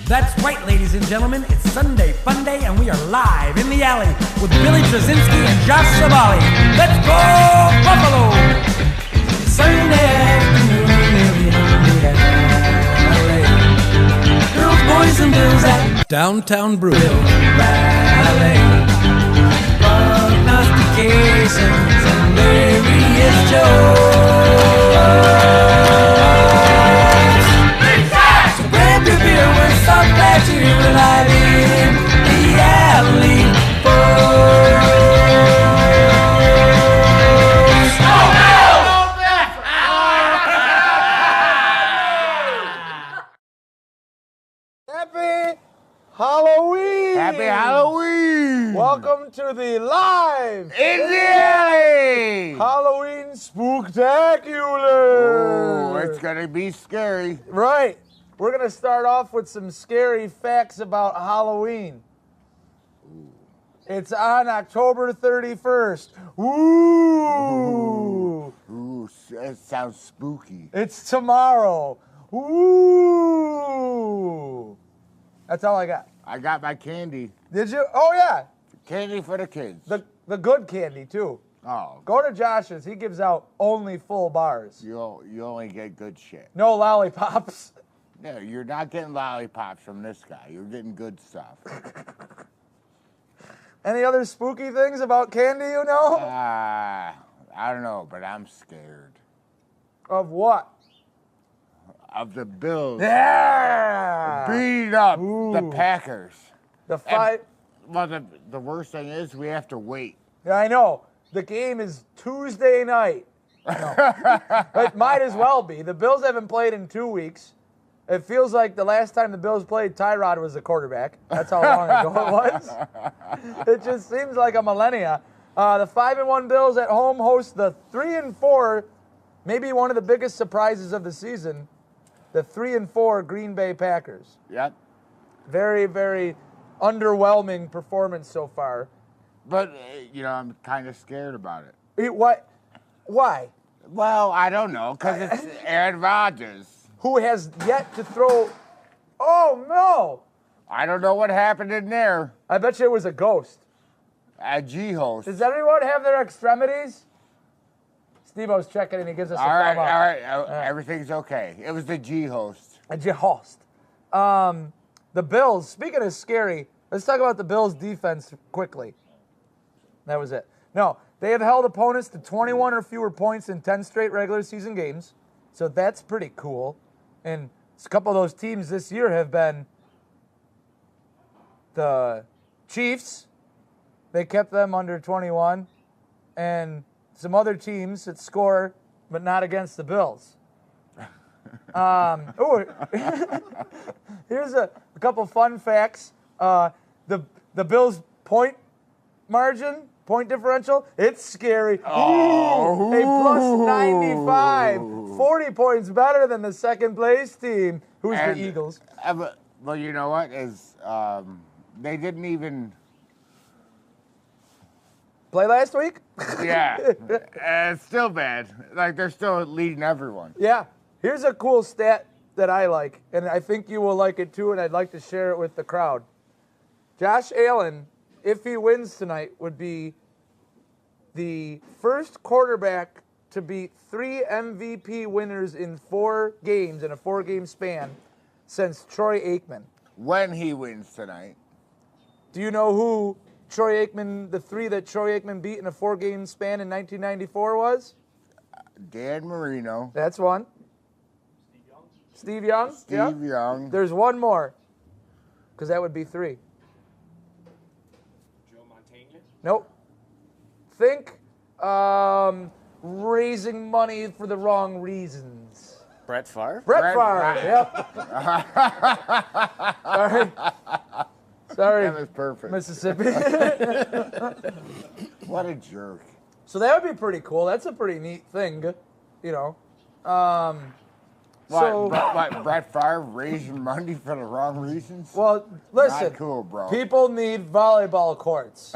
That's right, ladies and gentlemen. It's Sunday Fun Day, and we are live in the alley with Billy Trzynski and Josh Savali. Let's go, Buffalo! Sunday afternoon in the alley. Girls, boys, and bills at Downtown Brew. Ballet. Prognostications and various jokes. We're so glad you're alive in the alley, folks. Happy Halloween! Happy Halloween! Welcome to the live In the alley! Halloween Spooktacular. Oh, it's gonna be scary. Right. We're going to start off with some scary facts about Halloween. It's on October 31st. Ooh. Ooh, that sounds spooky. It's tomorrow. Ooh. That's all I got. I got my candy. Did you? Oh, yeah. Candy for the kids. The good candy, too. Oh, Go to Josh's. He gives out only full bars. you only get good shit. No lollipops. No, you're not getting lollipops from this guy. You're getting good stuff. Any other spooky things about candy you know? I don't know, but I'm scared. Of what? Of the Bills Yeah! beating up Ooh. the Packers. The five. Well, the worst thing is we have to wait. Yeah, I know. The game is Tuesday night. No. It might as well be. The Bills haven't played in 2 weeks. It feels like the last time the Bills played, Tyrod was the quarterback. That's how long ago it was. It just seems like a millennia. The 5-1 Bills at home host the 3-4, maybe one of the biggest surprises of the season, the 3-4 Green Bay Packers. Yep. Very, very underwhelming performance so far. But, I'm kind of scared about it. What? Why? Well, I don't know, because it's Aaron Rodgers. Who has yet to throw? Oh, no. I don't know what happened in there. I bet you it was a ghost. A G-host. Does everyone have their extremities? Steve-O's checking and he gives us a All right, thumb up. all right. Everything's okay. It was the G-host. A G-host. The Bills, speaking of scary, let's talk about the Bills' defense quickly. That was it. No, they have held opponents to 21 or fewer points in 10 straight regular season games, so that's pretty cool. And a couple of those teams this year have been the Chiefs. They kept them under 21. And some other teams that score, but not against the Bills. Here's a couple fun facts. The Bills' point differential, it's scary. Oh. A plus 95. 40 points better than the second place team, who's the Eagles. Well, you know what? They didn't even... Play last week? Yeah. It's still bad. Like, they're still leading everyone. Yeah. Here's a cool stat that I like, and I think you will like it too, and I'd like to share it with the crowd. Josh Allen, if he wins tonight, would be the first quarterback to beat 3 MVP winners in 4 games, in a 4-game span, since Troy Aikman. When he wins tonight. Do you know who Troy Aikman, the 3 that Troy Aikman beat in a 4-game span in 1994 was? Dan Marino. That's one. Steve Young? Steve Young. There's one more, because that would be 3. Joe Montana? Nope. Think raising money for the wrong reasons. Brett Favre? Brett Favre. Yep. Sorry. That was perfect. Mississippi. What a jerk. So that would be pretty cool. That's a pretty neat thing, you know. What, Brett Favre raising money for the wrong reasons? Well, listen. Not cool, bro. People need volleyball courts.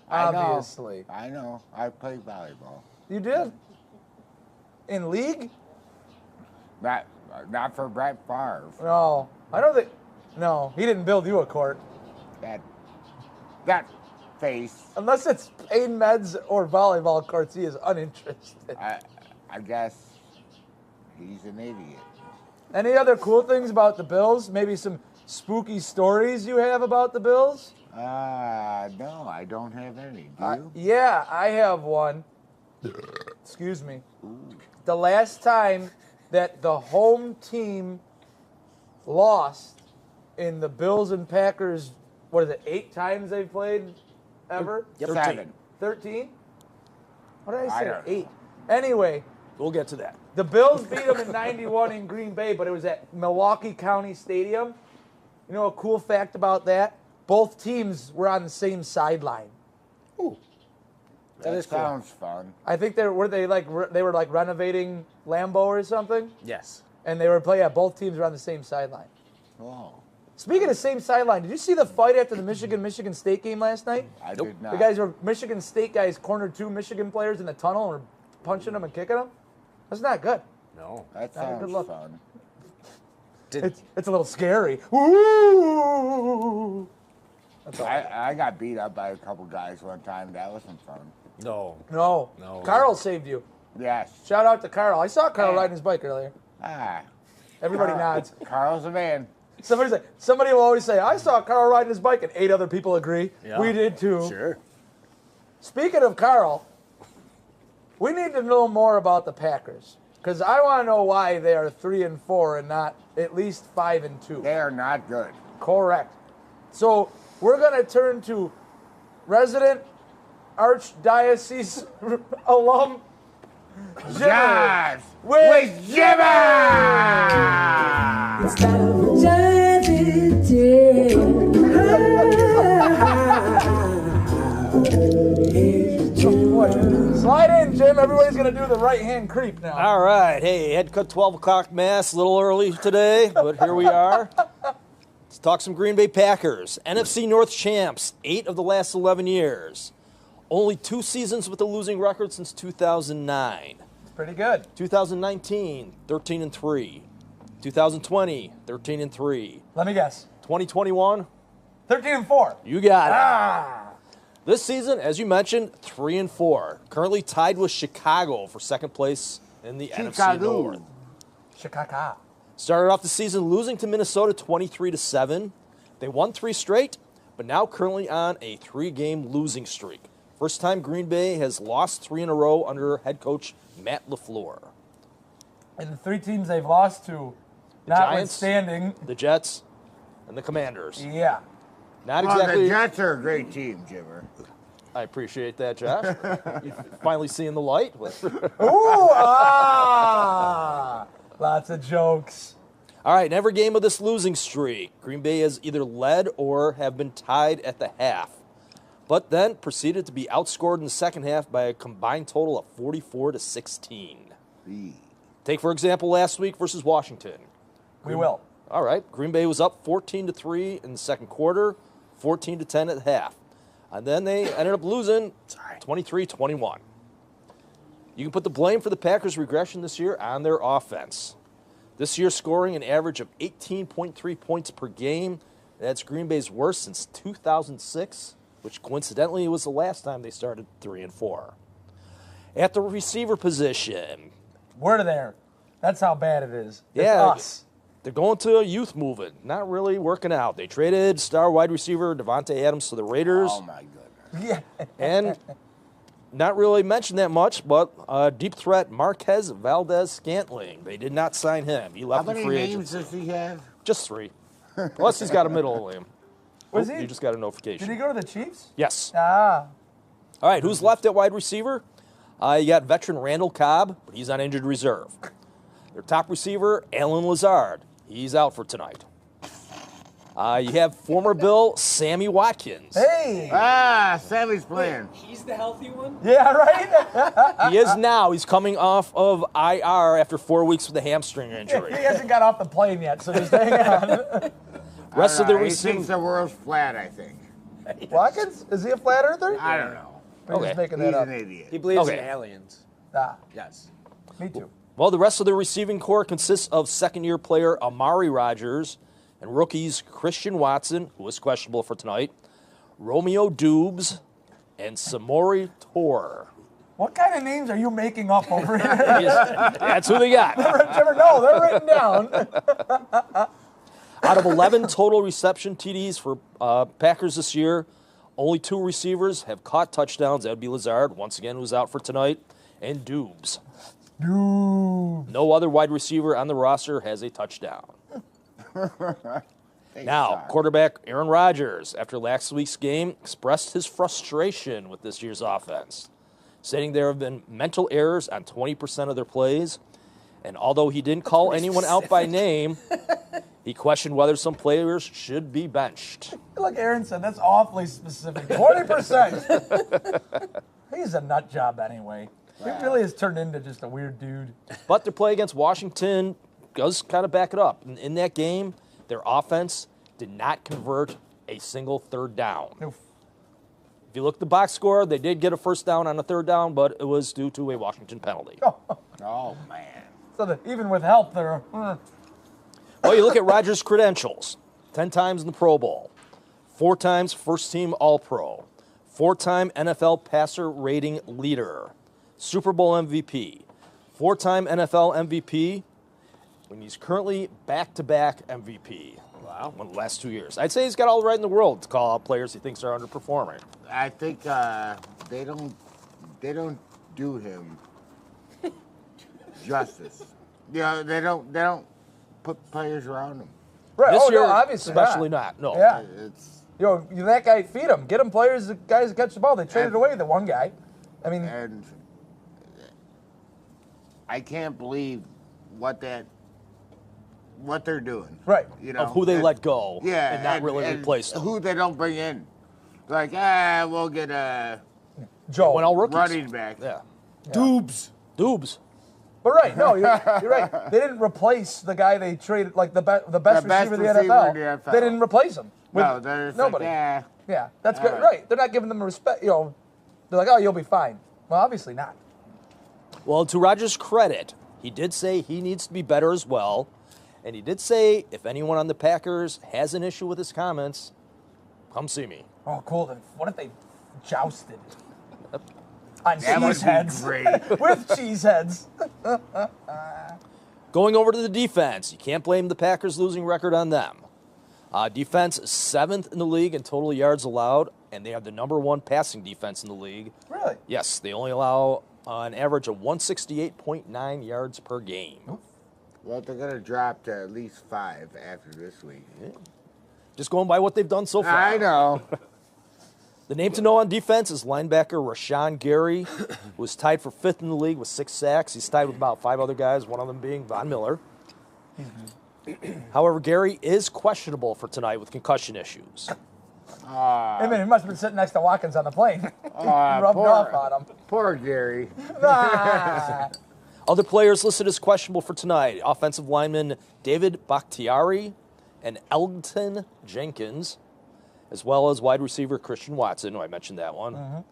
Obviously. I know. I played volleyball. You did? In league? Not for Brett Favre. No. I don't think. No, he didn't build you a court. That face. Unless it's pain meds or volleyball courts, he is uninterested. I guess he's an idiot. Any other cool things about the Bills? Maybe some spooky stories you have about the Bills? No, I don't have any. Do you? Yeah, I have one. Excuse me. The last time that the home team lost in the Bills and Packers, what is it, 8 times they've played ever? Yep. 7. 13? What did I say? don't know. 8. Anyway, We'll get to that. the Bills beat them in 91 in Green Bay, but it was at Milwaukee County Stadium. You know a cool fact about that? Both teams were on the same sideline. Ooh. That is cool. Sounds fun. I think they were renovating Lambeau or something, Yes. and they were playing. Yeah, both teams were on the same sideline. Oh, Speaking of same sideline, did you see the fight after the Michigan State game last night? I Nope. did not. Michigan State guys cornered 2 Michigan players in the tunnel and were punching them and kicking them. That's not good. No. That Not a good sounds look. fun. It's a little scary. Ooh. That's all. I got beat up by a couple guys one time. That wasn't fun. No. No. No. Carl saved you. Yes. Shout out to Carl. I saw Carl riding his bike earlier. Everybody nods. Carl's a man. Somebody will always say, I saw Carl riding his bike, and 8 other people agree. Yeah. We did too. Sure. Speaking of Carl, we need to know more about the Packers. Because I want to know why they are 3-4 and not at least 5-2. They are not good. Correct. So we're going to turn to resident Archdiocese alum Jimmer. Yes. With Jimmer! Slide in, Jim. Everybody's going to do the right-hand creep now. All right. Hey, had cut 12 o'clock mass a little early today, but here we are. Let's talk some Green Bay Packers. NFC North champs, 8 of the last 11 years. Only 2 seasons with a losing record since 2009. Pretty good. 2019, 13-3. 2020, 13-3. Let me guess. 2021, 13-4. you got it. Ah. This season, as you mentioned, 3-4. Currently tied with Chicago for second place in the NFC Chicago. North. Chicago. Started off the season losing to Minnesota 23-7. They won 3 straight, but now currently on a 3-game losing streak. First time Green Bay has lost 3 in a row under head coach Matt LaFleur. And the 3 teams they've lost to, Giants. notwithstanding. The Jets and the Commanders. Yeah. Not Well, exactly. the Jets are a great team, Jimmer. I appreciate that, Josh. You're finally seeing the light. Ooh, ah. Lots of jokes. All right, in every game of this losing streak, Green Bay has either led or have been tied at the half, but then proceeded to be outscored in the second half by a combined total of 44-16. Take, for example, last week versus Washington. We will. All right, Green Bay was up 14-3 in the second quarter, 14-10 at the half. And then they ended up losing 23-21. You can put the blame for the Packers' regression this year on their offense. This year scoring an average of 18.3 points per game. That's Green Bay's worst since 2006, which coincidentally was the last time they started 3-4. At the receiver position, We're there. That's how bad it is. It's Yeah. us. they're going to a youth movement, not really working out. They traded star wide receiver Devontae Adams to the Raiders. Oh, my goodness. Yeah. And not really mentioned that much, but deep threat Marquez Valdez-Scantling. They did not sign him. He How left in many free names agency. does he have? Just 3. Plus, he's got a middle name. Was Oh, he? You just got a Did notification. he go to the Chiefs? Yes. Ah. All right, who's left at wide receiver? You got veteran Randall Cobb, but he's on injured reserve. Their top receiver, Alan Lazard. He's out for tonight. You have former Bill Sammy Watkins. Hey. Sammy's playing. He's the healthy one? Yeah, right? He is now. He's coming off of IR after 4 weeks with a hamstring He injury. hasn't got off the plane yet, so just hang on. Rest of the He receiving. thinks the world's flat, I think. Watkins? Is he a flat earther? I don't know. We're Okay. just making He's that up. an idiot. He believes Okay. in aliens. Ah, Yes. me too. Well, the rest of the receiving core consists of second-year player Amari Rogers. and rookies Christian Watson, who is questionable for tonight, Romeo Dubes, and Samori Tor. What kind of names are you making up over here? That's who they got. Never know. They're written down. Out of 11 total reception TDs for Packers this year, only 2 receivers have caught touchdowns. That would be Lazard, once again, who's out for tonight, and Dubes. No other wide receiver on the roster has a touchdown. Now, quarterback Aaron Rodgers, after last week's game, expressed his frustration with this year's offense, stating there have been mental errors on 20% of their plays. And although he didn't call anyone out by name, he questioned whether some players should be benched. Like Aaron said, that's awfully specific. 20%. He's a nut job anyway. He really has turned into just a weird dude. But their play against Washington does kind of back it up. In that game, their offense did not convert a single third down. Oof. If you look at the box score, they did get a first down on a third down, but it was due to a Washington penalty. Oh, man. So that even with help, they're. Well, you look at Rodgers' credentials. 10 times in the Pro Bowl. 4 times first-team All-Pro. 4-time NFL passer rating leader. Super Bowl MVP. 4-time NFL MVP. When he's currently back-to-back MVP. Wow. One of the last 2 years. I'd say he's got all the right in the world to call out players he thinks are underperforming. I think they don't do him justice. They don't put players around him. Right. This year, no, obviously especially not. No. Yeah. It's You that guy, feed him. Get him players, guys that catch the ball. They traded away the one guy. I mean, and I can't believe what they're doing. right. You know, Of who they let go Yeah, and not really replace them. Who they don't bring in. Like, we'll get a Joe. When all rookies. running back. Yeah. Dubes. Dubes. But right, no, you're right. They didn't replace the guy they traded, like the best receiver in the NFL. They didn't replace him. No, they're just nobody. Like, Yeah, that's good. right. Right. They're not giving them respect. They're like, oh, you'll be fine. Well, obviously not. Well, to Rodgers' credit, he did say he needs to be better as well. And he did say if anyone on the Packers has an issue with his comments, come see me. Oh, cool. Then what if they jousted on That would cheese be heads? great. With cheese heads. Going over to the defense, you can't blame the Packers' losing record on them. Defense is 7th in the league in total yards allowed, and they have the number 1 passing defense in the league. Really? Yes, they only allow an average of 168.9 yards per game. Well, they're going to drop to at least 5 after this week. Just going by what they've done so far. I know. The name to know on defense is linebacker Rashawn Gary, who is tied for 5th in the league with 6 sacks. He's tied with about 5 other guys, one of them being Von Miller. However, Gary is questionable for tonight with concussion issues. I mean, he must have been sitting next to Watkins on the plane. Rubbed off on him. Poor Gary. Ah. Other players listed as questionable for tonight, offensive lineman David Bakhtiari and Elgton Jenkins, as well as wide receiver Christian Watson. I mentioned that one.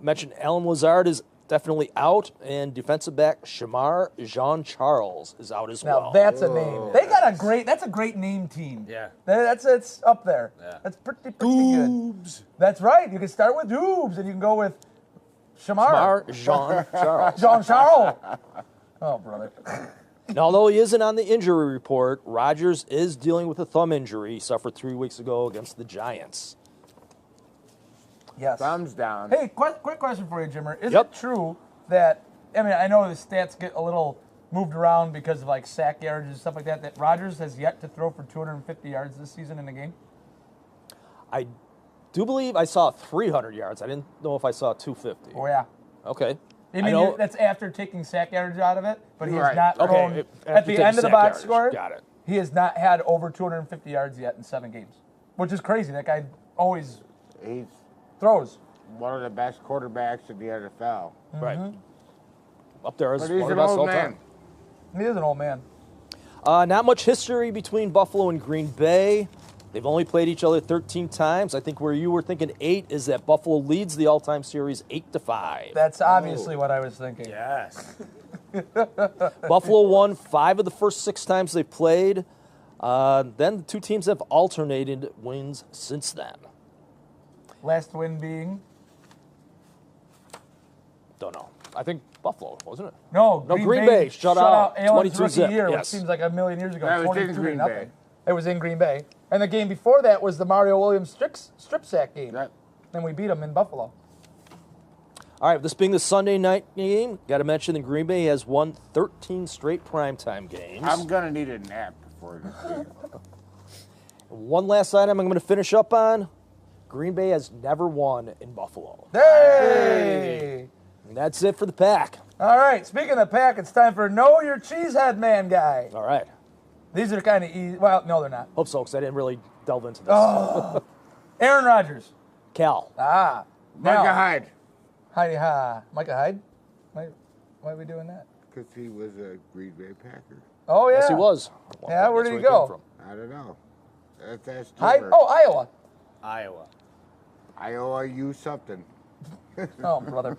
Mentioned Alan Lazard is definitely out, and defensive back Shamar Jean-Charles is out as Now well. that's a name. They got that's a great name team. Yeah. It's up there. Yeah. That's pretty good. That's right. You can start with Dubes and you can go with Shamar. Shamar Jean-Charles. Jean-Charles. Oh, brother. Now, although he isn't on the injury report, Rodgers is dealing with a thumb injury he suffered 3 weeks ago against the Giants. Yes. Thumbs down. Hey, quick question for you, Jimmer. Is Yep. it true that, I mean, I know the stats get a little moved around because of like sack yards and stuff like that Rodgers has yet to throw for 250 yards this season in a game? I do believe I saw 300 yards. I didn't know if I saw 250. Oh, yeah. Okay. I mean, that's after taking sack yards out of it, but he has Right. not Okay, thrown, after at the taking end of the sack box yardage. score, Got it. he has not had over 250 yards yet in 7 games, which is crazy. That guy always He's throws. one of the best quarterbacks in the NFL. Right. Up there as But he's one of an the best old all man. time. He is an old man. Not much history between Buffalo and Green Bay. They've only played each other 13 times. I think where you were thinking 8 is that Buffalo leads the all-time series 8-5. That's obviously what I was thinking. Yes. Buffalo won 5 of the first 6 times they played. Then the two teams have alternated wins since then. Last win being Don't know. I think Buffalo, wasn't it? no Green Bay shut out Allen's 22 rookie zip, year, which yes. seems like a million years ago. That was in 22 to Green nothing. Bay. It was in Green Bay, and the game before that was the Mario Williams strip sack game. That- And we beat them in Buffalo. All right, this being the Sunday night game, got to mention that Green Bay has won 13 straight primetime games. I'm gonna need a nap before this game. One last item I'm going to finish up on. Green Bay has never won in Buffalo. Hey! And that's it for the pack. All right, speaking of pack, it's time for Know Your Cheesehead Man guy. All right. These are kind of easy. Well, no, they're not. Hope so, because I didn't really delve into this. Oh. Aaron Rodgers. Cal. Ah. Micah Now, Hyde, Heidi Ha. Micah Hyde? Why are we doing that? because he was a Green Bay Packer. Oh, yeah. Yes, he was. Yeah, where That's did he came go? from. I don't know. That's Hyde? Timber. Oh, Iowa. Iowa. I owe you something. Oh, brother.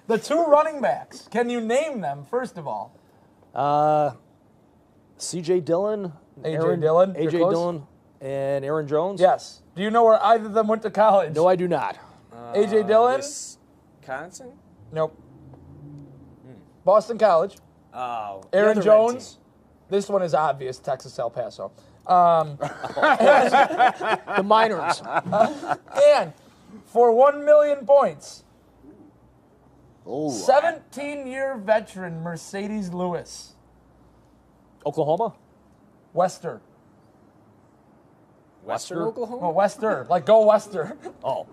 The two running backs. Can you name them, first of all? C.J. Dillon. A.J. Dillon, you're A.J. close. Dillon and Aaron Jones? Yes. Do you know where either of them went to college? No, I do not. A.J. Dillon? Wisconsin? Nope. Boston College. Oh. the Aaron other red Jones. team. This one is obvious. Texas El Paso. The Miners. And for 1 million points, Oh, 17-year veteran Mercedes Lewis. Oklahoma? Wester. Western Wester? Oklahoma? Oh, Wester. Like, go Wester. Oh,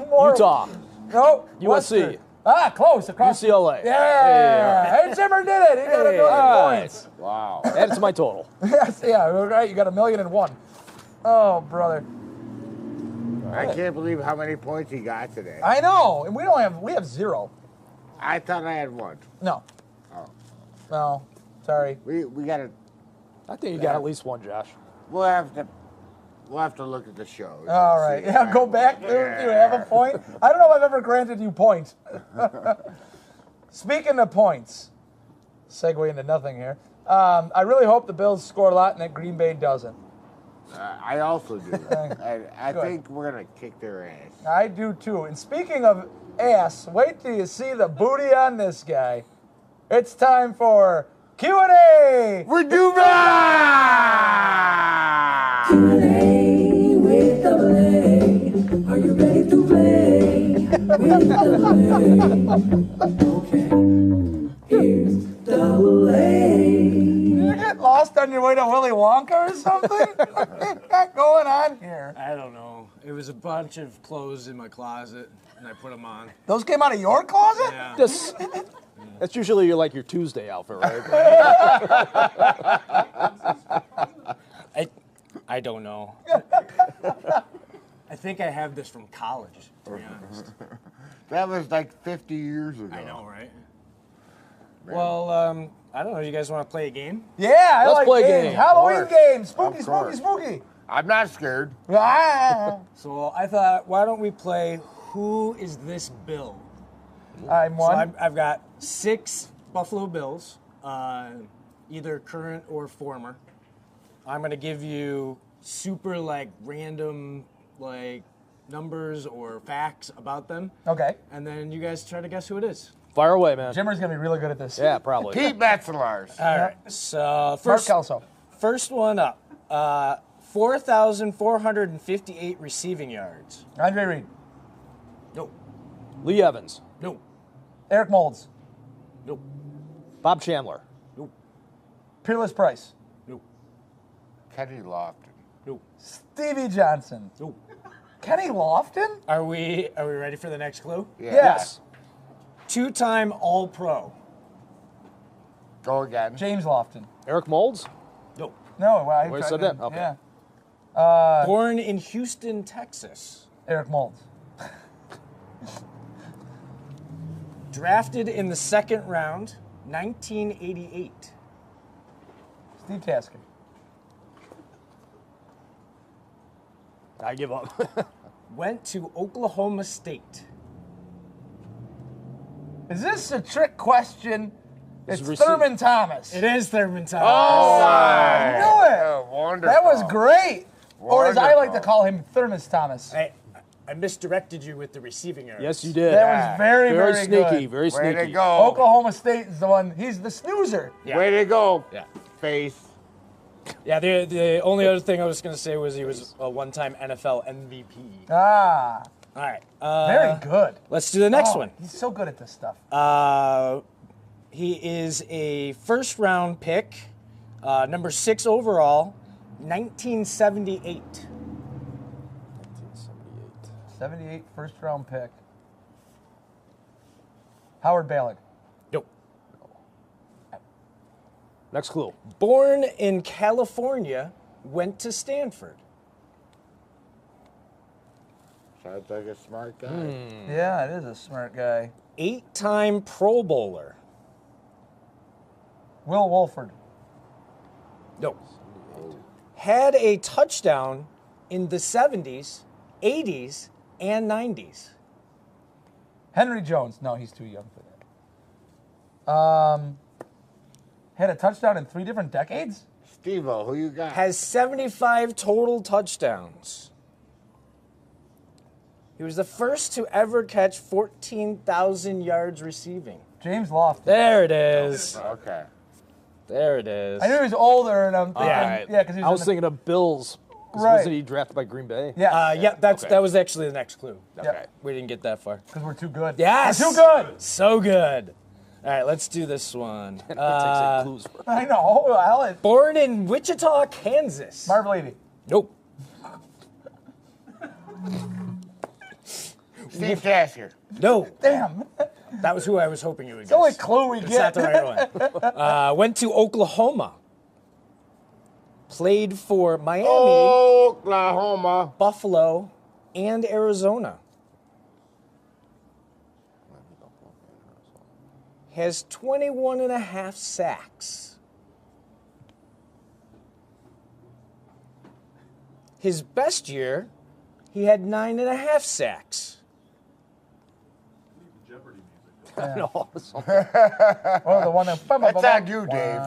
More- Utah. No. USC. Wester. Ah, close. Across. UCLA. Yeah. Hey, Zimmer did it. He got a million All right. points. wow. Add it to my total. Yes, yeah, right. You got 1,000,001. Oh, brother. I can't believe how many points he got today. I know. And we have 0. I thought I had one. No. Oh. No. Sorry. We gotta. I think you got at least one, Josh. We'll have to look at the shows. and All right. see. Yeah, go back. Do you have a point? I don't know if I've ever granted you points. Speaking of points, segue into nothing here. I really hope the Bills score a lot and that Green Bay doesn't. I also do. I Good. think we're gonna kick their ass. I do too. And speaking of ass, wait till you see the booty on this guy. It's time for Q&A. We're due back! With double A. Are you ready to play? With double A. Okay. Here's double A. You get lost on your way to Willy Wonka or something? What's got going on here? I don't know. It was a bunch of clothes in my closet, and I put them on. Those came out of your closet? Yeah. This, that's usually like your Tuesday outfit, right? I don't know. I think I have this from college, to be honest. That was like 50 years ago. I know, right? Well, I don't know. You guys want to play a game? Yeah, I Let's like play a games. game. Halloween Of course. games. Spooky, Of spooky, course. spooky. I'm not scared. Ah, So I thought, why don't we play Who is This Bill? I'm So one. I've got 6 Buffalo Bills, either current or former. I'm going to give you super random numbers or facts about them, Okay. and then you guys try to guess who it is. Fire away, man. Jimmer's going to be really good at this. Yeah, probably. Pete Metzelaars. All right. So Mark Kelso. first one up, 4,458 receiving yards. Andre Reed. No, Lee Evans. no, Eric Molds. no, Bob Chandler. no, Peerless Price. no, Kenny Lofton. no, Stevie Johnson. no. Kenny Lofton? Are we ready for the next clue? Yeah. Yes. 2-time All-Pro. Go again. James Lofton. Eric Molds. No. No, well, I Wait, tried so to- then- okay. Yeah. Born in Houston, Texas. Eric Molds. Drafted in the second round, 1988. Steve Tasker. I give up. Went to Oklahoma State. Is this a trick question? It's is Thurman Thomas. It is Thurman Thomas. Oh, I knew it. Oh, wonderful. That was great. Or as I like to Wonderful. call him, Thermos Thomas. I misdirected you with the receiving error. Yes, you did. That was very, very very sneaky. good. Very Way sneaky. to go. Oklahoma State is the one. He's the snoozer. Yeah. Way to go. Yeah. Face. Yeah, the only other thing I was going to say was he was a one-time NFL MVP. Ah, All right. very good. Let's do the next Oh, one. He's so good at this stuff. He is a first-round pick, number 6 overall, 1978. 78 first round pick. Howard Balig. Nope. Next clue. Born in California, went to Stanford. Sounds like a smart guy. Yeah, it is a smart guy. 8-time Pro Bowler. Will Wolford. Nope. Had a touchdown in the 70s, 80s, and 90s. Henry Jones. No, he's too young for that. Had a touchdown in 3 different decades? Steve-O, who you got? Has 75 total touchdowns. He was the first to ever catch 14,000 yards receiving. James Lofton. There it is. Okay. There it is. I knew he was older, and I'm thinking, Alright. yeah, because he was, I was in thinking of Bills. 'Cause Right. Wasn't he drafted by Green Bay? the, yeah, Yeah, Okay. that was actually the next clue. Okay. We didn't get that far. because we're too good. Yes. We're too good. So good. All right, let's do this one. It takes like clues for I know. Alan. Born in Wichita, Kansas. Marv Levy. Nope. Steve Tasker. No. Damn. That was who I was hoping you would It's the only guess. clue we It's get. not the right one. Went to Oklahoma. Played for Miami, Oklahoma. Buffalo, and Arizona. Has 21 and a half sacks. His best year, he had 9.5 sacks. Oh, the one that. That's on you, Dave.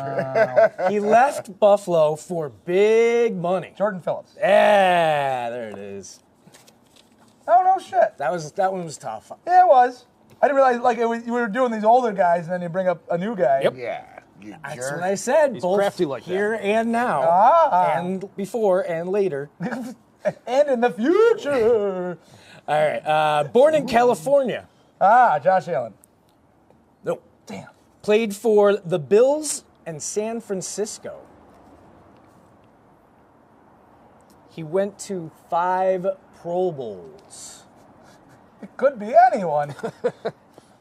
He left Buffalo for big money. Jordan Phillips. Yeah, there it is. Oh, no shit. That one was tough. Yeah, it was. I didn't realize, like, you were doing these older guys, and then you bring up a new guy. Yep. Yeah. You That's jerk. what I said. He's both crafty like that. here and now, and before and later. And in the future. All right. Born in California. Josh Allen. Nope. Damn. Played for the Bills and San Francisco. He went to 5 Pro Bowls. It could be anyone.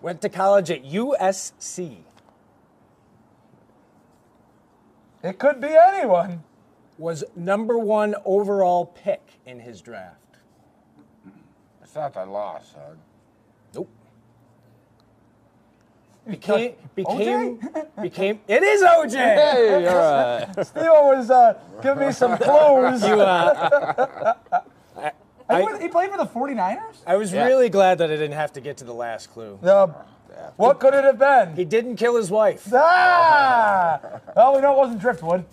Went to college at USC. It could be anyone. Was number 1 overall pick in his draft. It's not the loss, son. Nope. Became. It is OJ. Hey, all right. Steve was giving me some clues. He played for the 49ers? I was really glad that I didn't have to get to the last clue. What could it have been? He didn't kill his wife. Well, we know it wasn't Driftwood.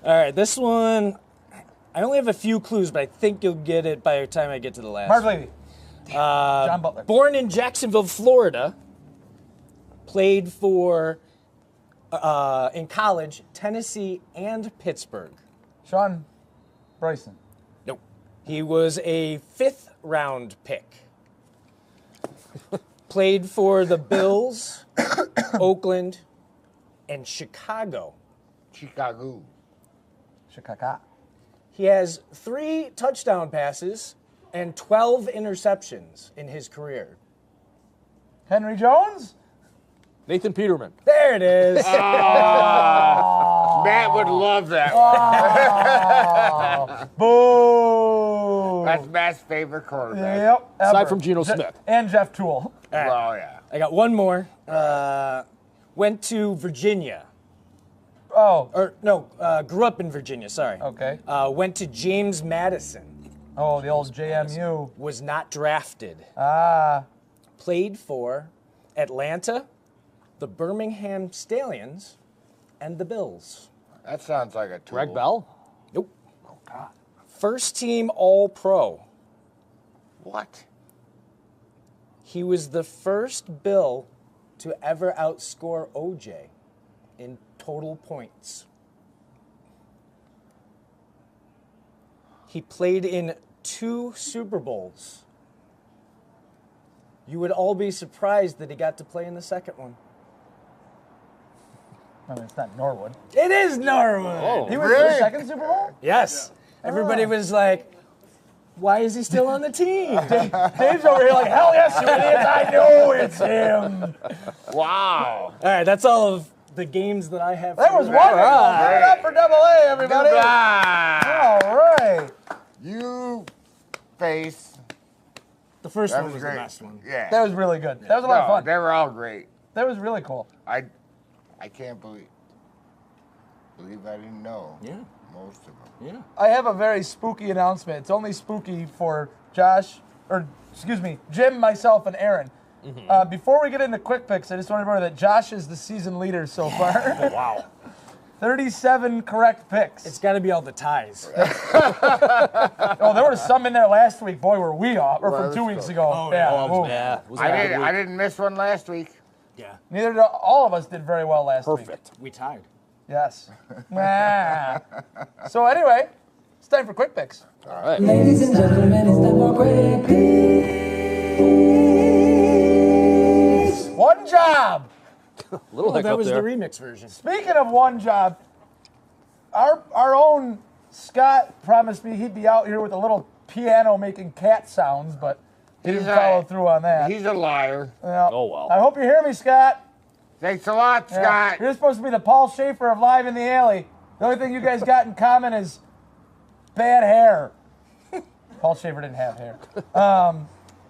All right, this one, I only have a few clues, but I think you'll get it by the time I get to the last Marv one. Levy. John Butler. Born in Jacksonville, Florida, played for, in college, Tennessee and Pittsburgh. Sean Bryson. Nope. He was a 5th round pick. Played for the Bills, Oakland, and Chicago. Chicago. Chicago. He has 3 touchdown passes and 12 interceptions in his career. Henry Jones? Nathan Peterman. There it is. Matt would love that one. Boo! That's Matt's favorite quarterback. Yep. Aside ever. from Geno Smith. And Jeff Toole. Well, yeah. I got one more. Went to Virginia. Oh, Or, no, grew up in Virginia, sorry. okay. Went to James Madison. Oh, the old JMU. Was not drafted. played for Atlanta, the Birmingham Stallions, and the Bills. That sounds like a tool. Greg Bell? Nope. Oh, God. First team All-Pro. What? He was the first Bill to ever outscore OJ in total points. He played in 2 Super Bowls. You would all be surprised that he got to play in the second one. I mean, it's not Norwood. It is Norwood. Oh, He was Really? the second Super Bowl? Yes. Everybody was like, why is he still on the team? Dave's over here like, hell yes, you idiots, I know it's him. Wow. All right, that's all of the games that I have. That for was you. wonderful. Right. Give it up for Double A, everybody. Goodbye. All right. You face. The first That one was the great. best one. Yeah. That was really good. That was a lot of No, fun. they were all great. That was really cool. I can't believe I didn't know Yeah, most of them. yeah. I have a very spooky announcement. It's only spooky for Jim, myself, and Aaron. Before we get into quick picks, I just want to remember that Josh is the season leader so far. Wow. 37 correct picks. It's got to be all the ties. Oh, there were some in there last week. Boy, were we off. Or Well, from that 2 was weeks cool. ago. Oh, yeah. yeah. Ooh. Yeah. It was a I good didn't. week. I didn't miss one last week. Yeah, Neither did all of us did very well last week. Perfect. we tied. Yes. Ah. So anyway, it's time for quick picks. All right. Ladies and gentlemen, it's time for quick picks. One job. Little Oh, hiccup that was there. the remix version. Speaking of one job, our own Scott promised me he'd be out here with a little piano making cat sounds, but he didn't He's a- follow through on that. He's a liar. Yeah. Oh, well. I hope you hear me, Scott. Thanks a lot, Yeah. Scott. You're supposed to be the Paul Schaefer of Live in the Alley. The only thing you guys got in common is bad hair. Paul Schaefer didn't have hair.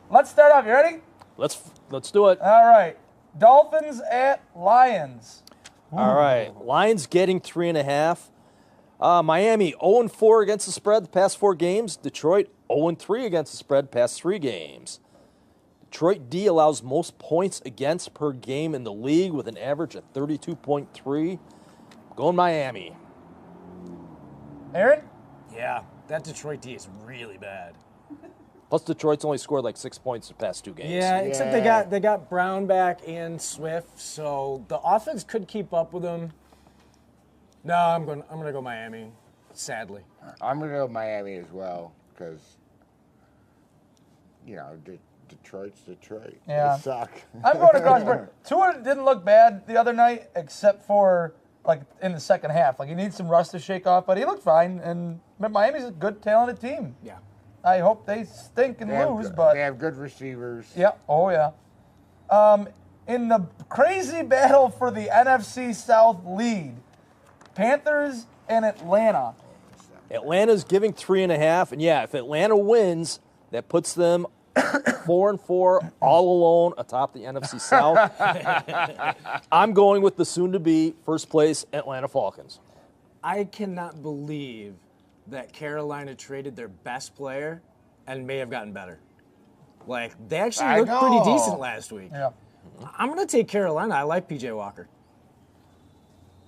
Let's start off. You ready? Let's do it. All right. Dolphins at Lions. All right. Lions getting 3.5. Miami 0-4 against the spread the past 4 games. Detroit 0-3 against the spread past 3 games. Detroit D allows most points against per game in the league with an average of 32.3. Going Miami. Aaron? Yeah, that Detroit D is really bad. Plus Detroit's only scored like 6 points the past 2 games. Yeah, except Yeah. they got Brown back and Swift, so the offense could keep up with them. No, I'm gonna go Miami. Sadly. I'm gonna go Miami as well because Detroit's Detroit. Yeah. They suck. I'm going across the board. Tua didn't look bad the other night, except for like in the second half. Like he needs some rust to shake off, but he looked fine. And Miami's a good, talented team. Yeah. I hope they stink and They have lose, good- but they have good receivers. yeah, oh yeah. In the crazy battle for the NFC South lead, Panthers and Atlanta. Atlanta's giving 3.5, and yeah, if Atlanta wins, that puts them 4-4 all alone atop the NFC South. I'm going with the soon-to-be first place Atlanta Falcons. I cannot believe that Carolina traded their best player and may have gotten better. Like, they actually I looked pretty know. decent last week. Yeah. I'm going to take Carolina. I like PJ Walker.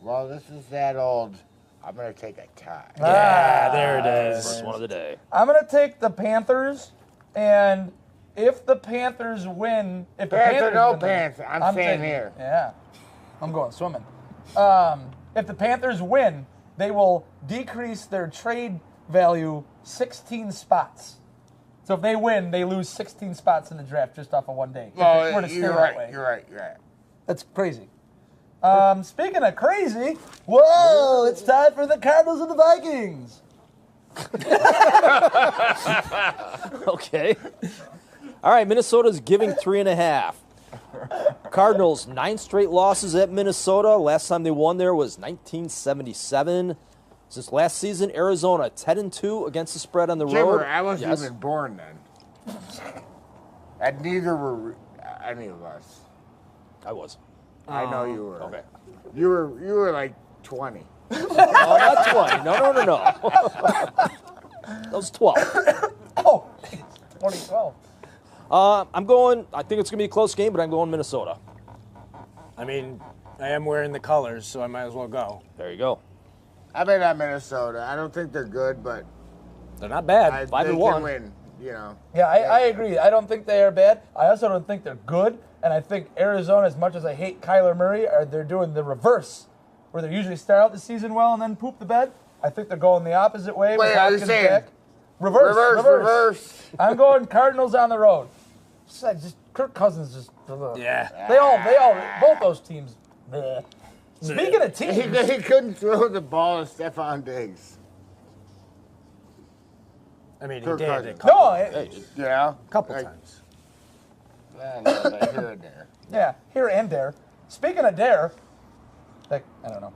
Well, this is that old. I'm gonna take a tie. Yeah, there it is. First one of the day. I'm gonna take the Panthers, and if the Panthers win, if the Panther, Panthers no win, pants. I'm staying taking- here. Yeah, I'm going swimming. If the Panthers win, they will decrease their trade value 16 spots. So if they win, they lose 16 spots in the draft just off of one day. If it were to stay You're that right. way. You're right. You're right. That's crazy. Speaking of crazy, whoa, it's time for the Cardinals and the Vikings. Okay. All right, Minnesota's giving 3.5. Cardinals, 9 straight losses at Minnesota. Last time they won there was 1977. Since last season, Arizona 10-2 against the spread on the road. Jimmer, I wasn't Yes. even born then. And neither were any of us. I was. I know you were. Okay. You were like 20. No, not 20. No. That was 12. Oh, 2012. I'm going. I think it's going to be a close game, but I'm going Minnesota. I mean, I am wearing the colors, so I might as well go. There you go. I bet on Minnesota. I don't think they're good, but They're not bad. they 5-1. can win. You know. Yeah, I agree. I don't think they are bad. I also don't think they're good. And I think Arizona, as much as I hate Kyler Murray, they're doing the reverse, where they usually start out the season well and then poop the bed. I think they're going the opposite way. Wait, with are you Hopkins saying back. Reverse. I'm going Cardinals on the road. Just Kirk Cousins just. Yeah. They all, both those teams. bleh. Speaking of teams, He couldn't throw the ball to Stephon Diggs. I mean, he Kirk did Cousins. a couple, Yeah. couple Like, times. no, but here and there. yeah, here and there. Speaking of dare, like, I don't know.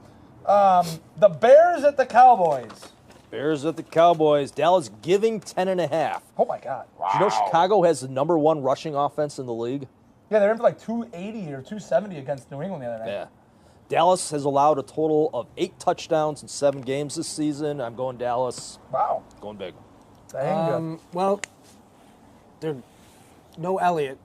The Bears at the Cowboys. Bears at the Cowboys. Dallas giving 10.5. Oh my God. You know Chicago has the number 1 rushing offense in the league? Yeah, they're in for like 280 or 270 against New England the other night. Yeah. Dallas has allowed a total of 8 touchdowns in 7 games this season. I'm going Dallas. Wow. Going big. Dang good. Well, there's no Elliott,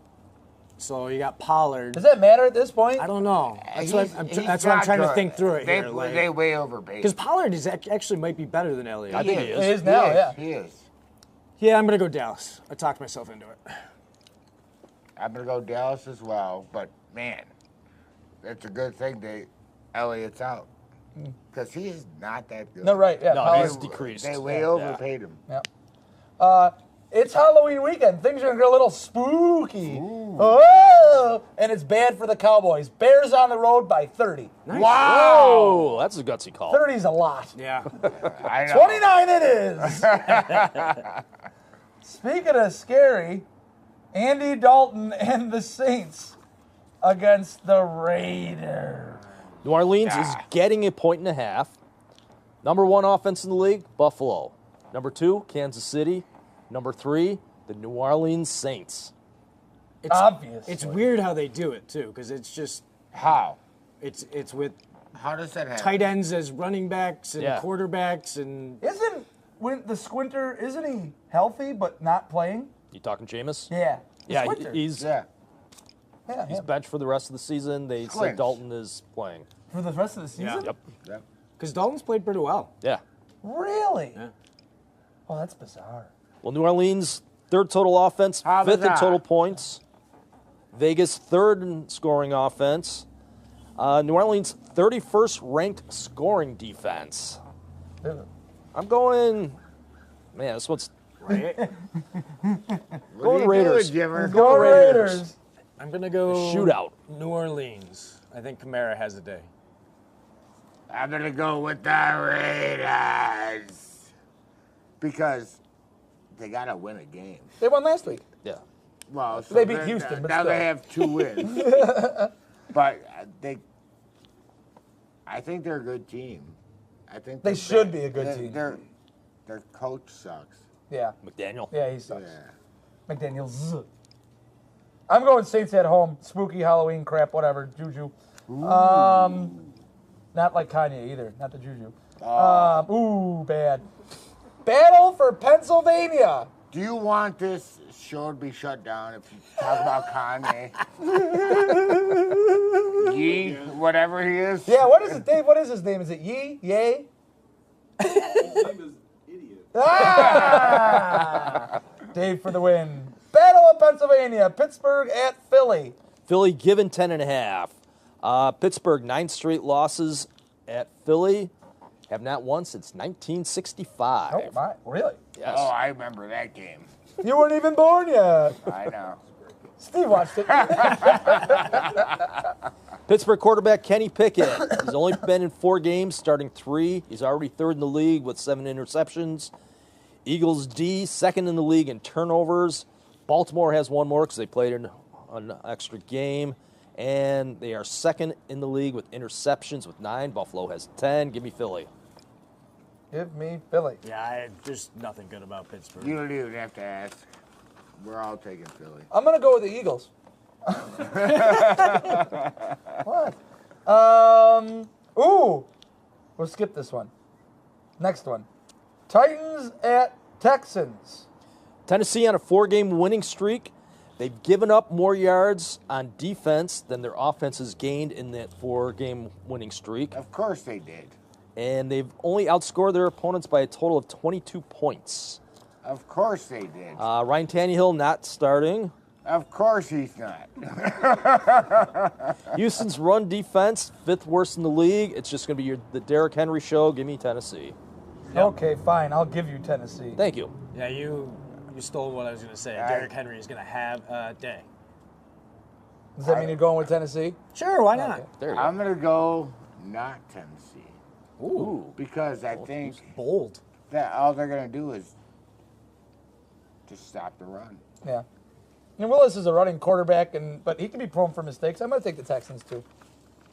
so you got Pollard. Does that matter at this point? I don't know. That's what I'm He's trying not to good. think through it they, here. They way overpaid. Because Pollard is actually might be better than Elliott. I think he is. It is now, yeah. He is. Yeah, I'm gonna go Dallas. I talked myself into it. I'm gonna go Dallas as well, but man, it's a good thing Elliott's out because he is not that good. No, right, yeah. No, Pollard- he's decreased. They way Yeah. overpaid him. Yeah. It's Halloween weekend. Things are going to get a little spooky. Oh, and it's bad for the Cowboys. Bears on the road by 30. Oh, that's a gutsy call. 30 is a lot. Yeah. I know. 29 it is. Speaking of scary, Andy Dalton and the Saints against the Raiders. New Orleans is getting 1.5 points. Number 1 offense in the league, Buffalo. Number 2, Kansas City. Number 3, the New Orleans Saints. It's Obvious. It's weird how they do it too, because it's just How? it's with How does that happen? tight ends as running backs and Yeah. quarterbacks and Isn't the Squinter, isn't he healthy but not playing? You talking Jameis? Yeah. The Yeah, Squinter. he's Yeah. Yeah, he's him. benched for the rest of the season. They said Squints. Dalton is playing. For the rest of the season? Yep. Yep. because Dalton's played pretty well. Yeah. Really? Yeah. Oh, that's bizarre. Well, New Orleans, 3rd total offense, How 5th in bizarre. total points. Vegas, 3rd in scoring offense. New Orleans, 31st ranked scoring defense. I'm going, man, this one's Right? What Going are you Raiders. doing, Jimmer? Go Raiders. I'm gonna go shootout. New Orleans. I think Kamara has a day. I'm gonna go with the Raiders because they gotta win a game. They won last week. Yeah. Well, so They beat they're- Houston, but now still. they have 2 wins. But I think they're a good team. I think They they're should be a good team. Their coach sucks. Yeah. McDaniel. Yeah, he sucks. Yeah. McDaniels. I'm going Saints at home. Spooky Halloween crap, whatever. Juju. Not like Kanye either. Not the Juju. Bad. Battle for Pennsylvania. Do you want this show to be shut down if you talk about Kanye? Yee, whatever he is. Yeah, what is it, Dave? What is his name? Is it Yee? Yay? His name is Idiot. Ah! Dave for the win. Battle of Pennsylvania. Pittsburgh at Philly. Philly given 10.5. Pittsburgh, 9 straight losses at Philly. Have not won since 1965. Oh, my. Really? Yes. Oh, I remember that game. You weren't even born yet. I know. Steve watched it. Pittsburgh quarterback Kenny Pickett. He's only been in 4 games, starting 3. He's already 3rd in the league with 7 interceptions. Eagles D, 2nd in the league in turnovers. Baltimore has 1 more because they played in an extra game. And they are 2nd in the league with interceptions with 9. Buffalo has 10. Give me Philly. Give me Philly. Yeah, there's nothing good about Pittsburgh. You don't even have to ask. We're all taking Philly. I'm going to go with the Eagles. What? We'll skip this one. Next one. Titans at Texans. Tennessee on a 4-game winning streak. They've given up more yards on defense than their offense has gained in that 4-game winning streak. Of course they did. And they've only outscored their opponents by a total of 22 points. Of course they did. Ryan Tannehill not starting. Of course he's not. Houston's run defense, 5th worst in the league. It's just going to be the Derrick Henry show. Give me Tennessee. Okay, fine. I'll give you Tennessee. Thank you. Yeah, you stole what I was going to say. All right. Derrick Henry is going to have a day. Does that mean you're going with Tennessee? Sure, why not? Okay. There you go. I'm going to go not Tennessee. Ooh, Because I think bold. that all they're going to do is just stop the run. Yeah. And Willis is a running quarterback, but he can be prone for mistakes. I'm going to take the Texans too.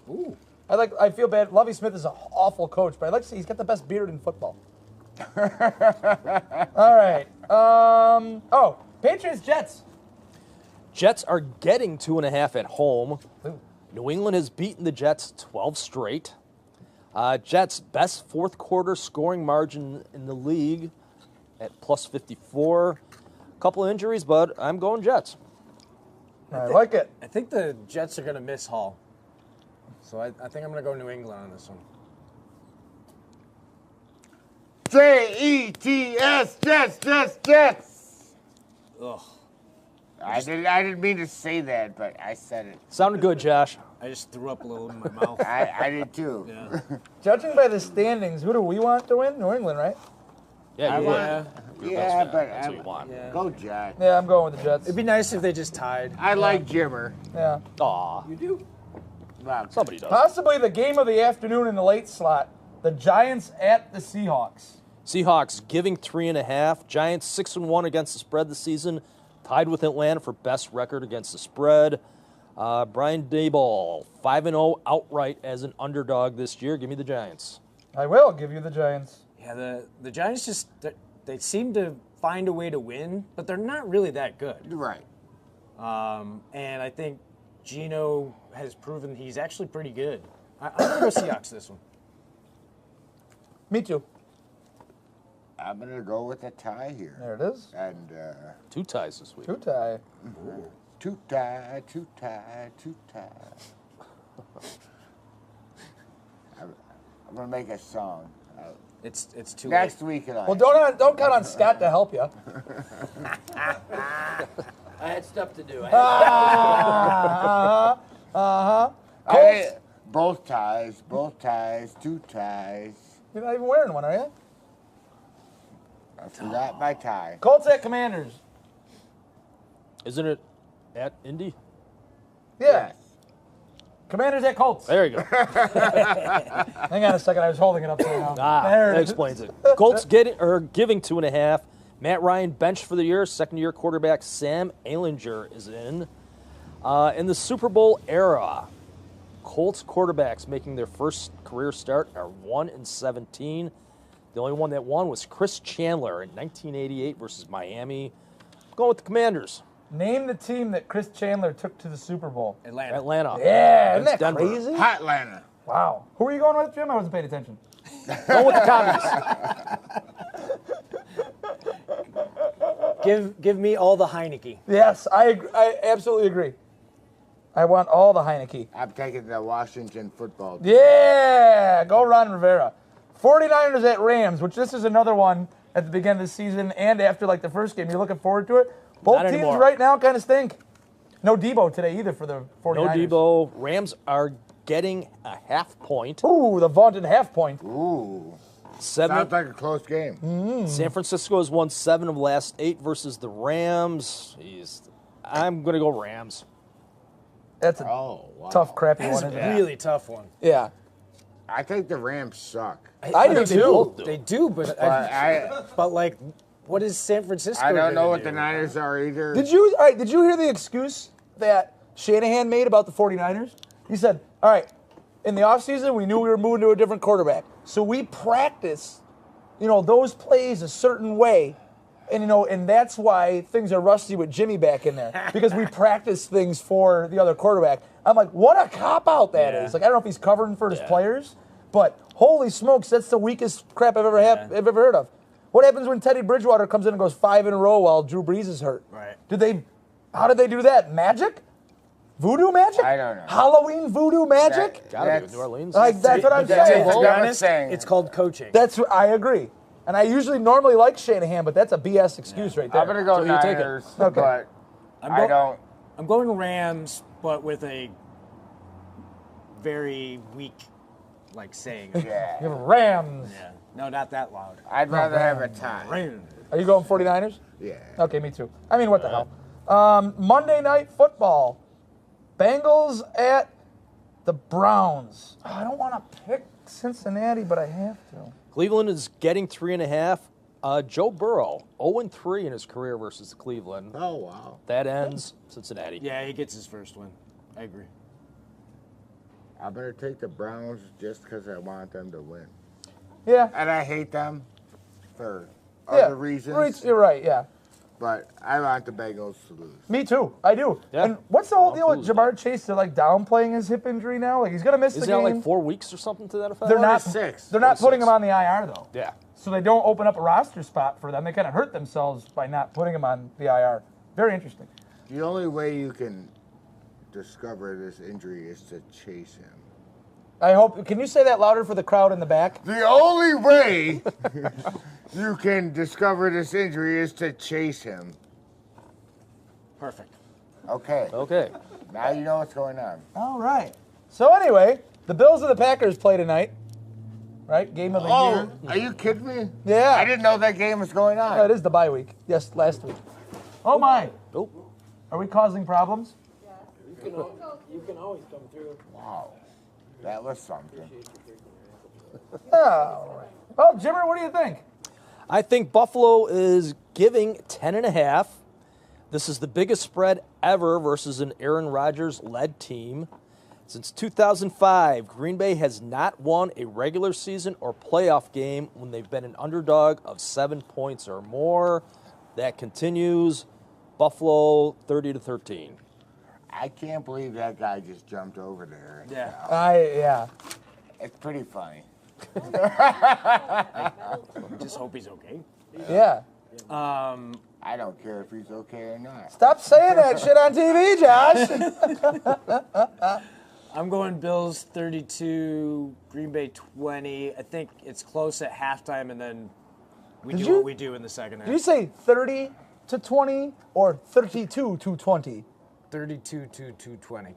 Ooh. I feel bad. Lovie Smith is an awful coach, but I like to see he's got the best beard in football. All right. Patriots Jets. Jets are getting 2.5 at home. Ooh. New England has beaten the Jets 12 straight. Jets' best fourth quarter scoring margin in the league at plus 54. Couple of injuries, but I'm going Jets. I like it. I think the Jets are going to miss Hall. So I think I'm going to go New England on this one. Jets, Jets. Ugh. I didn't mean to say that, but I said it. Sounded good, Josh. I just threw up a little in my mouth. I did too. Yeah. Judging by the standings, who do we want to win? New England, right? Yeah, you Yeah. would. Yeah, but That's what you want. Yeah. go Jets. Yeah, I'm going with the Jets. It'd be nice if they just tied. I like Jimmer. Yeah. Aw, You do? Well, somebody does. Possibly the game of the afternoon in the late slot. The Giants at the Seahawks. Seahawks giving 3.5. Giants 6-1 against the spread this season, tied with Atlanta for best record against the spread. Brian Daboll 5-0 outright as an underdog this year. Give me the Giants. I will give you the Giants. Yeah, the Giants just, they seem to find a way to win, but they're not really that good. right. And I think Geno has proven he's actually pretty good. I'm going to go Seahawks this one. Me too. I'm gonna go with a tie here. There it is. And 2 ties this week. Two tie. two tie. I'm gonna make a song. It's too Next late. week, Well, don't count on Scott to help you. I had stuff to do. Both ties, 2 ties. You're not even wearing one, are you? I forgot my tie. Colts at Commanders. Isn't it at Indy? Yeah. Yes. Commanders at Colts. There you go. Hang on a second. I was holding it up to you now. There That it is. explains it. Colts giving 2.5. Matt Ryan benched for the year. Second-year quarterback Sam Ehlinger is in. In the Super Bowl era, Colts quarterbacks making their first career start are 1-17. The only one that won was Chris Chandler in 1988 versus Miami. Going with the Commanders. Name the team that Chris Chandler took to the Super Bowl. Atlanta. Yeah, isn't that Denver. crazy? Hotlanta. Wow. Who are you going with, Jim? I wasn't paying attention. Going with the Commies. Give me all the Heineke. Yes, I absolutely agree. I want all the Heineke. I'm taking the Washington football team. Yeah, go Ron Rivera. 49ers at Rams, which this is another one at the beginning of the season and after like the first game. You're looking forward to it. Both Not teams anymore. right now kind of stink. No Debo today either for the 49ers. No Debo. Rams are getting a half point. Ooh, the vaunted half point. Ooh. Seven. Sounds like a close game. San Francisco has won 7 of the last 8 versus the Rams. Jeez. I'm going to go Rams. That's a Oh, wow. tough, crappy That's one. a Isn't it? really tough one. Yeah. I think the Rams suck. I do They too. both do. They do, but But but like, what is San Francisco? I don't gonna know what do? the Niners are either. Did you hear the excuse that Shanahan made about the 49ers? He said, all right, in the offseason, we knew we were moving to a different quarterback. So we practice, those plays a certain way. And that's why things are rusty with Jimmy back in there. Because we practice things for the other quarterback. I'm like, what a cop-out that is. Like, I don't know if he's covering for his players, but holy smokes, that's the weakest crap I've ever heard of. What happens when Teddy Bridgewater comes in and goes 5 in a row while Drew Brees is hurt? Right. Do they How did they do that? Magic? Voodoo magic? I don't know. Halloween voodoo magic? Gotta be That's- New Orleans. Like that's what I'm That's saying. a To be Another honest, thing. it's called coaching. That's I agree. And I usually normally like Shanahan, but that's a BS excuse right there. I'm gonna go So you take it. Niners, Okay. but I don't. I'm going Rams, but with a very weak, like saying. Yeah. You have Rams. Yeah. No, not that loud. I'd rather have a tie. Rams. Are you going 49ers? Yeah. Okay, me too. I mean, what the hell? Monday Night Football. Bengals at the Browns. Oh, I don't want to pick Cincinnati, but I have to. Cleveland is getting 3.5. Joe Burrow, 0-3 in his career versus Cleveland. Oh wow. That ends Cincinnati. Yeah, he gets his first one. I agree. I'm gonna take the Browns just because I want them to win, Yeah. and I hate them for Yeah. other reasons. You're right, yeah. But I want the Bengals to lose. Me too. I do. Yeah. And what's the whole I'm deal with cool with Jamar Chase? They're like downplaying his hip injury now. Like he's gonna miss Is the he out game. like 4 weeks or something to that effect? They're not. 6. They're not putting 6. him on the IR though. Yeah. So they don't open up a roster spot for them. They kind of hurt themselves by not putting him on the IR. Very interesting. The only way you can discover this injury is to chase him. I hope. Can you say that louder for the crowd in the back? The only way you can discover this injury is to chase him. Perfect. Okay. Okay. Now you know what's going on. All right. So anyway, the Bills and the Packers play tonight. Right? Game of the Oh, year. are you kidding me? Yeah. I didn't know that game was going on. Oh, it is the bye week. Yes, last week. Oh my. Oh. Are we causing problems? You can always come through. Wow. That was something. Oh. Well, Jimmer, what do you think? I think Buffalo is giving 10.5. This is the biggest spread ever versus an Aaron Rodgers-led team. Since 2005, Green Bay has not won a regular season or playoff game when they've been an underdog of 7 points or more. That continues. Buffalo 30-13. I can't believe that guy just jumped over there. Yeah. Yeah. It's pretty funny. Just hope he's okay. Yeah. I don't care if he's okay or not. Stop saying that shit on TV, Josh. I'm going Bills 32, Green Bay 20. I think it's close at halftime, and then we Did do you- what we do in the second half. Did you say 30-20 or 32-20? 32 to 20.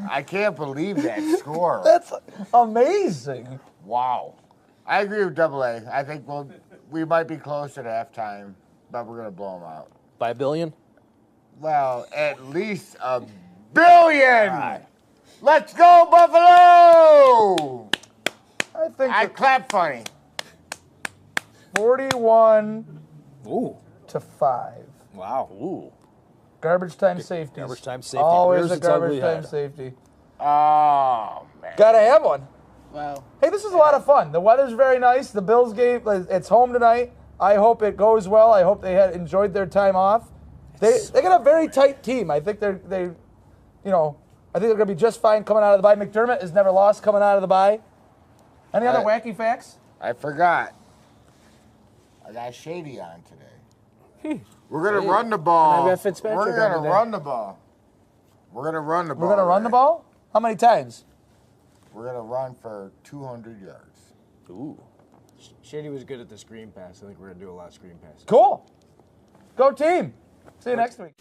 I can't believe that score. That's amazing. Wow. I agree with Double A. I think we might be close at halftime, but we're going to blow them out. By $1 billion? Well, at least $1 billion. Let's go, Buffalo! I think I clap funny. 41 Ooh. to 5. Wow. Ooh. Garbage time safety. Garbage time safety. Always Rears a its ugly garbage time head. safety. Oh, man. Gotta have one. Well, Hey, this is a lot of fun. The weather's very nice. The Bills game, it's home tonight. I hope it goes well. I hope they had enjoyed their time off. They got a very tight team. I think they're gonna be just fine coming out of the bye. McDermott has never lost coming out of the bye. Any other wacky facts? I forgot. I got Shady on today. We're going to run the ball. And I got Fitzpatrick We're on going to today. run the ball. We're going to run the ball. We're gonna run the today. ball? How many times? We're going to run for 200 yards. Ooh. Shady was good at the screen pass. I think we're going to do a lot of screen passes. Cool. Go team. See you next week.